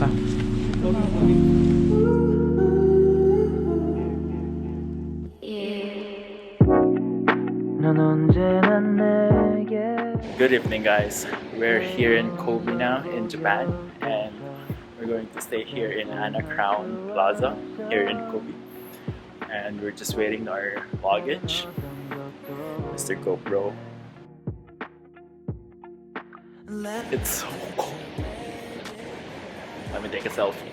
ka. Good evening, guys. We're here in Kobe now, in Japan, and we're going to stay here in Anna Crown Plaza here in Kobe. And we're just waiting our luggage. Mr. GoPro. It's so cold. Let me take a selfie.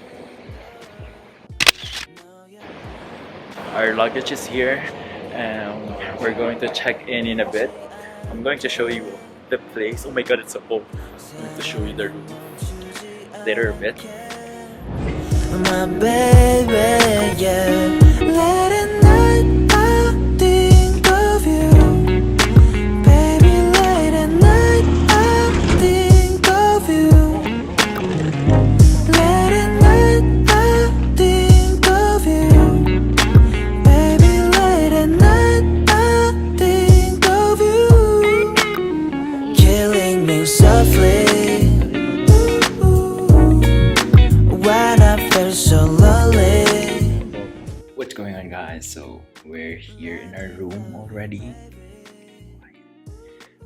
Our luggage is here, and we're going to check in a bit. I'm going to show you the place. Oh my god, it's so cold. I'm going to show you the room later a bit. My baby, yeah. Late at night, I think of you. Baby, late at night, I think of you. Late at night, I think of you. Baby, late at night, I think of you. Killing me softly. When I feel so lonely. What's going on, guys? So we're here in our room already.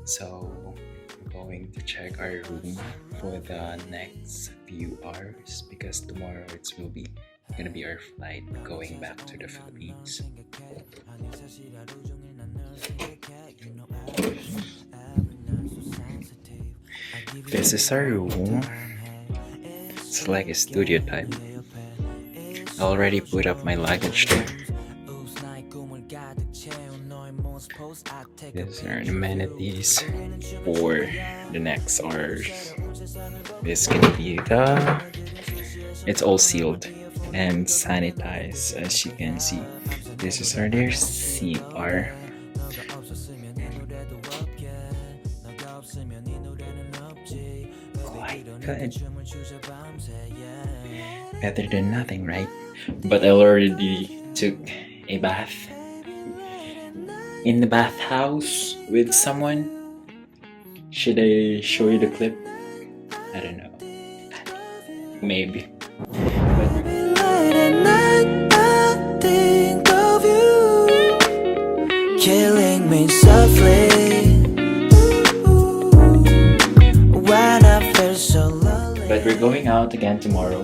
So we're going to check our room for the next few hours because tomorrow it will be gonna be our flight going back to the Philippines. This is our room. It's like a studio type. I already put up my luggage there. These are the amenities for the next hours. This can be it's all sealed and sanitized, as you can see. This is our their CR. Quite good. Better than nothing, right? But I already took a bath in the bathhouse with someone. Should I show you the clip? I don't know. Maybe. Late at night, I think of you. Killing me softly. When I feel so lonely. But we're going out again tomorrow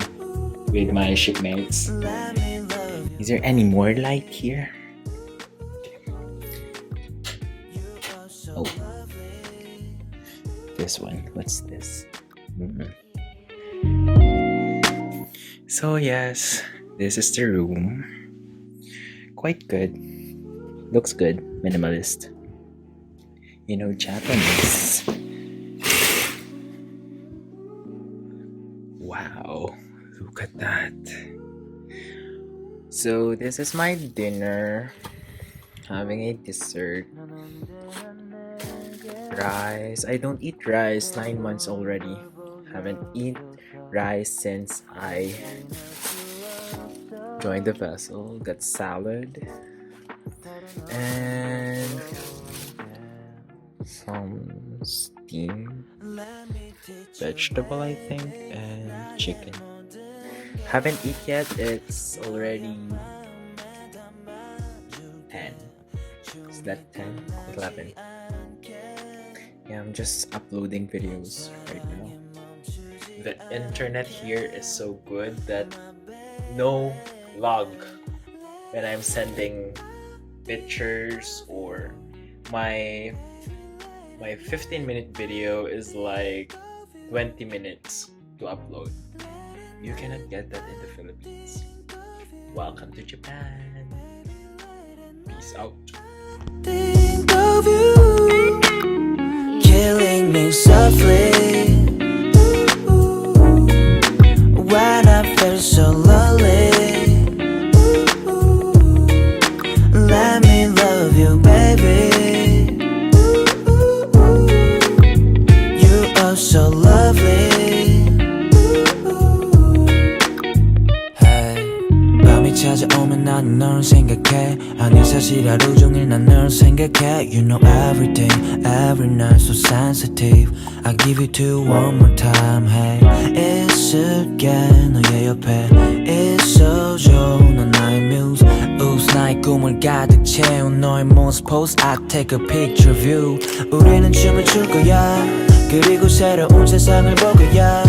with my shipmates. Let me love you. Is there any more light here? Oh, this one. What's this? So yes, this is the room. Quite good. Looks good. Minimalist. You know, Japanese. Wow, look at that. So this is my dinner. Having a dessert. Rice. I don't eat rice 9 months already. Haven't eat rice since I joined the vessel. Got salad and some steamed vegetable, I think, and chicken. Haven't eat yet. It's already 10. Is that 10? 11. Yeah, I'm just uploading videos right now. The internet here is so good that no lag when I'm sending pictures, or my 15-minute video is like 20 minutes to upload. You cannot get that in the Philippines. Welcome to Japan. Peace out. Think of you. Killing me softly. When I feel so lonely. Let me love you, baby. You are so lovely. Hey, 밤이 찾아 찾아오면 나는 널 생각해 아니 사실 하루 종일 난 널 생각해 You know everything, every night so sensitive I give it to you one more time hey 있을게 너의 옆에 있어줘 넌 나의 muse Oops 나의 꿈을 가득 채운 너의 모습 pose I take a picture of you 우리는 춤을 출 거야 그리고 새로운 세상을 볼 거야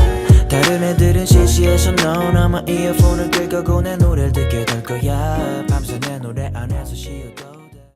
다른 애들은 시시해서 넌 아마 이어폰을 끌 거고 내 노래를 듣게 될 거야 밤새 내 노래 안에서 쉬어도